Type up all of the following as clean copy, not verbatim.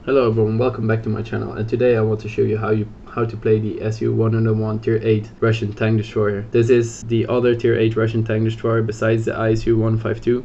Hello everyone, welcome back to my channel, and today I want to show you how to play the SU-101 Tier 8 Russian tank destroyer. This is the other Tier 8 Russian tank destroyer besides the SU-152,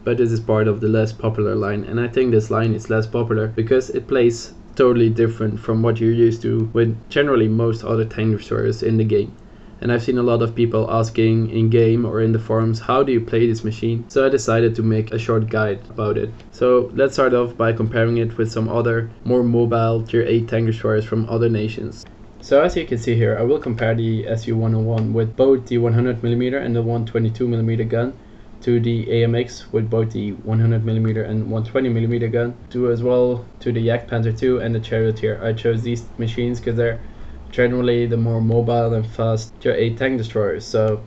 but this is part of the less popular line, and I think this line is less popular because it plays totally different from what you're used to with generally most other tank destroyers in the game. And I've seen a lot of people asking in game or in the forums, how do you play this machine? So I decided to make a short guide about it. So let's start off by comparing it with some other more mobile tier 8 tank destroyers from other nations. So as you can see here, I will compare the SU-101 with both the 100mm and the 122mm gun to the AMX with both the 100mm and 120mm gun, as well to the Yak Panther 2 and the Charioteer. I chose these machines because they're generally the more mobile and fast tier 8 tank destroyers, so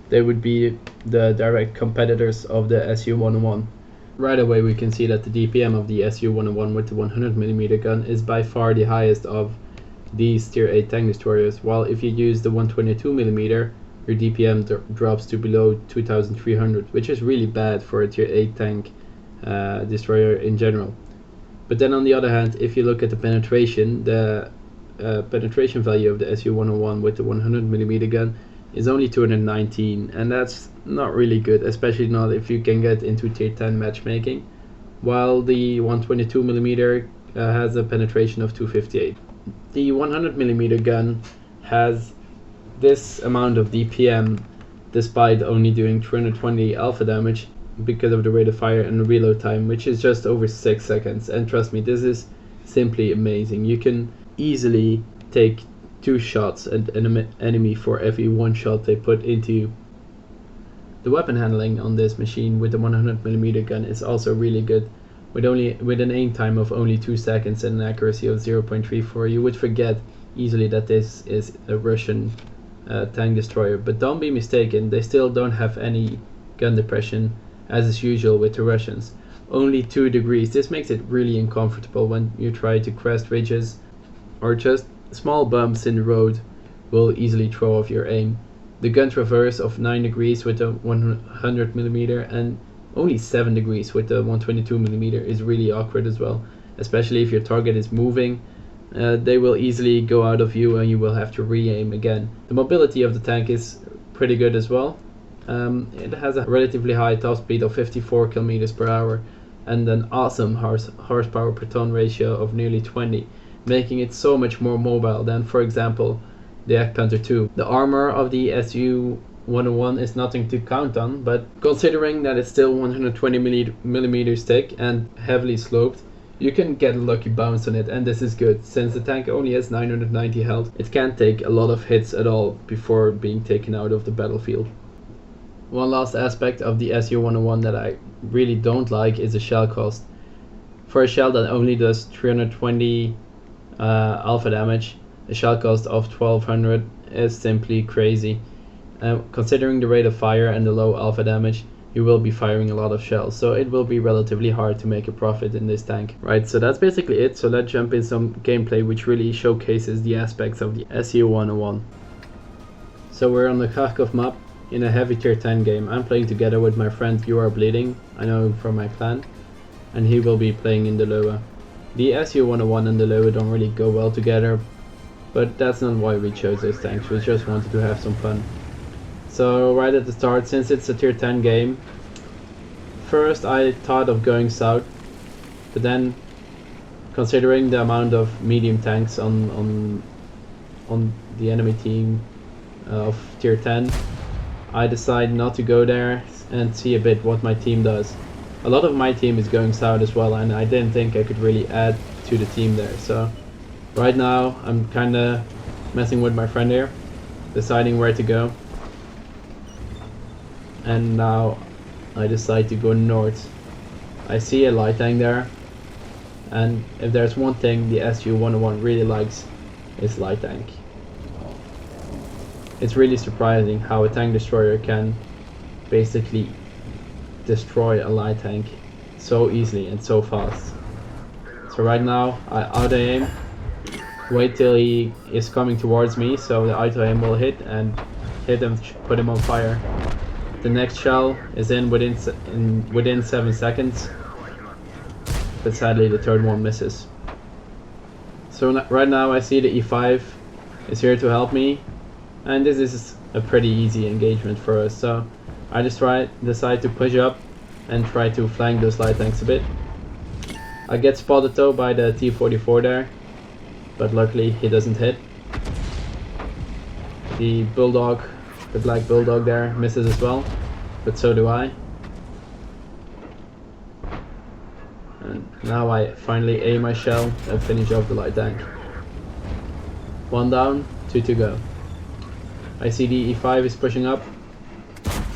they would be the direct competitors of the SU-101. Right away we can see that the DPM of the SU-101 with the 100mm gun is by far the highest of these tier 8 tank destroyers, while if you use the 122mm your DPM drops to below 2300, which is really bad for a tier 8 tank destroyer in general. But then on the other hand, if you look at the penetration, the penetration value of the SU-101 with the 100mm gun is only 219, and that's not really good, especially not if you can get into tier 10 matchmaking, while the 122mm has a penetration of 258. The 100mm gun has this amount of DPM despite only doing 320 alpha damage because of the rate of fire and the reload time, which is just over 6 seconds. And trust me, this is simply amazing. You can easily take 2 shots at an enemy for every 1 shot they put into you. The weapon handling on this machine with the 100mm gun is also really good. With an aim time of only 2 seconds and an accuracy of 0.34, you would forget easily that this is a Russian tank destroyer. But don't be mistaken, they still don't have any gun depression as is usual with the Russians. Only 2 degrees. This makes it really uncomfortable when you try to crest ridges, or just small bumps in the road will easily throw off your aim. The gun traverse of 9 degrees with the 100mm and only 7 degrees with the 122mm is really awkward as well, especially if your target is moving. They will easily go out of view and you will have to re-aim again. The mobility of the tank is pretty good as well. It has a relatively high top speed of 54 km per hour and an awesome horsepower per ton ratio of nearly 20, making it so much more mobile than, for example, the Yak Panther 2. The armor of the SU-101 is nothing to count on, but considering that it's still 120mm thick and heavily sloped, you can get a lucky bounce on it, and this is good. Since the tank only has 990 health, it can't take a lot of hits at all before being taken out of the battlefield. One last aspect of the SU-101 that I really don't like is the shell cost. For a shell that only does 320 alpha damage, a shell cost of 1200 is simply crazy. Considering the rate of fire and the low alpha damage, you will be firing a lot of shells, so it will be relatively hard to make a profit in this tank. Right, so that's basically it. So let's jump in some gameplay which really showcases the aspects of the SU-101. So we're on the Kharkov map in a heavy tier 10 game. I'm playing together with my friend You Are Bleeding, I know him from my clan, and he will be playing in the Loa. The SU-101 and the Loa don't really go well together, but that's not why we chose those tanks, we just wanted to have some fun. So right at the start, since it's a tier 10 game, first I thought of going south, but then considering the amount of medium tanks on the enemy team of tier 10, I decided not to go there and see a bit what my team does. A lot of my team is going south as well, and I didn't think I could really add to the team there. So right now I'm kinda messing with my friend here, deciding where to go. And now I decide to go north. I see a light tank there, and if there's one thing the SU-101 really likes, it's light tank. It's really surprising how a tank destroyer can basically destroy a light tank so easily and so fast. So right now I auto aim, wait till he is coming towards me, so the auto aim will hit and hit him, put him on fire. The next shell is in within 7 seconds, but sadly the third one misses. So right now I see the E5 is here to help me, and this is a pretty easy engagement for us. So I just decide to push up and try to flank those light tanks a bit. I get spotted though by the T-44 there, but luckily he doesn't hit. The bulldog, the black bulldog there, misses as well, but so do I. And now I finally aim my shell and finish off the light tank. 1 down, 2 to go. I see the E5 is pushing up.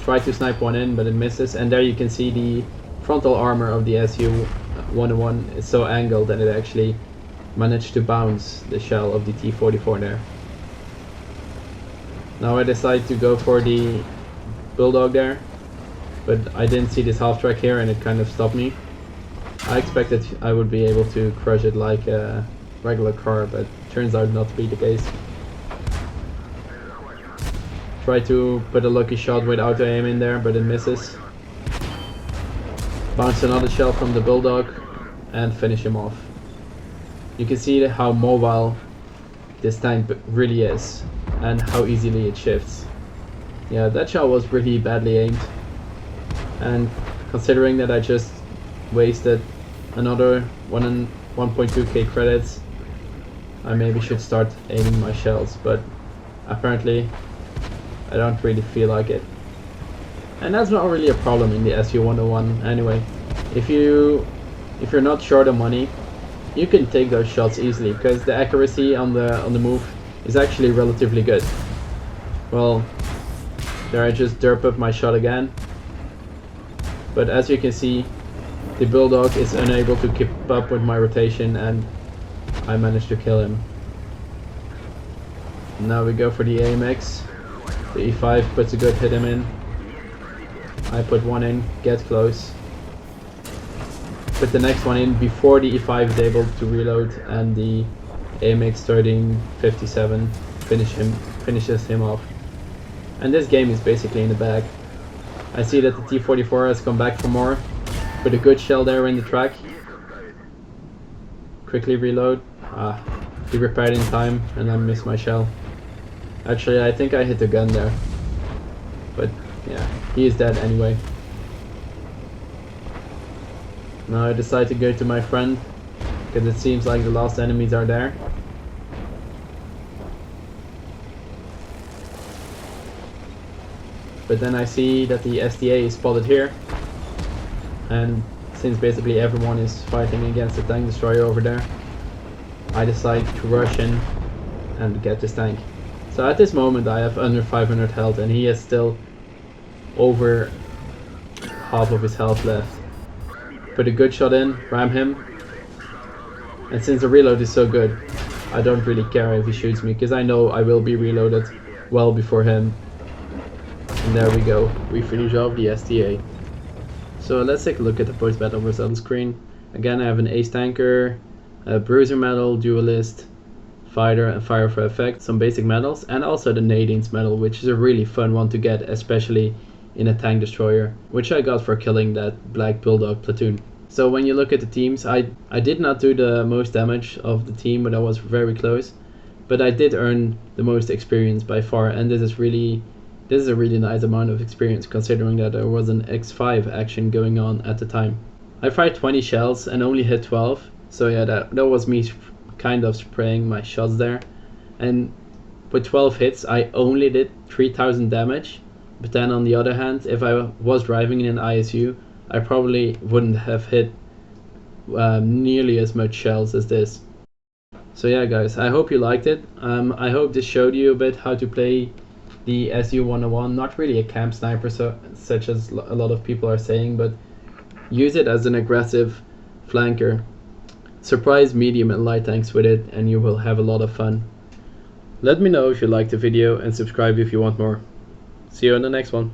Try to snipe one in, but it misses. And there you can see the frontal armor of the SU-101 is so angled that it actually managed to bounce the shell of the T-44 there. Now I decide to go for the bulldog there, but I didn't see this half track here and it kind of stopped me. I expected I would be able to crush it like a regular car, but turns out not to be the case. Try to put a lucky shot with auto aim in there, but it misses. Bounce another shell from the bulldog and finish him off. You can see how mobile this tank really is and how easily it shifts. Yeah, that shot was really badly aimed, and considering that I just wasted another 1.2k credits, I maybe should start aiming my shells, but apparently I don't really feel like it. And that's not really a problem in the SU-101 anyway. If you're not short on money, you can take those shots easily, because the accuracy on the move is actually relatively good. Well, there I just derp up my shot again, but as you can see, the bulldog is unable to keep up with my rotation and I managed to kill him. Now we go for the AMX. The E5 puts a good hit him in. I put one in, get close. Put the next one in before the E5 is able to reload, and the AMX 1357 finishes him off. And this game is basically in the bag. I see that the T-44 has come back for more. Put a good shell there in the track. Quickly reload. He repaired in time and I missed my shell. Actually, I think I hit the gun there. But yeah, he is dead anyway. Now I decide to go to my friend, because it seems like the last enemies are there. But then I see that the SDA is spotted here, and since basically everyone is fighting against the tank destroyer over there, I decide to rush in and get this tank. So at this moment I have under 500 health and he has still over half of his health left. Put a good shot in, ram him, and since the reload is so good, I don't really care if he shoots me, because I know I will be reloaded well before him. And there we go, we finish off the STA. So let's take a look at the post-battle results screen. Again, I have an ace tanker, a bruiser medal, duelist, fighter and fire for effect, some basic medals, and also the Nadine's medal, which is a really fun one to get, especially in a tank destroyer, which I got for killing that black bulldog platoon. So when you look at the teams, I did not do the most damage of the team, but I was very close. But I did earn the most experience by far, and this is a really nice amount of experience, considering that there was an X5 action going on at the time. I fired 20 shells and only hit 12, so yeah, that was me kind of spraying my shots there. And with 12 hits I only did 3000 damage, but then on the other hand, if I was driving in an ISU, I probably wouldn't have hit nearly as much shells as this. So yeah guys, I hope you liked it. I hope this showed you a bit how to play the SU-101, not really a camp sniper such as a lot of people are saying, but use it as an aggressive flanker. Surprise medium and light tanks with it and you will have a lot of fun. Let me know if you liked the video and subscribe if you want more. See you on the next one.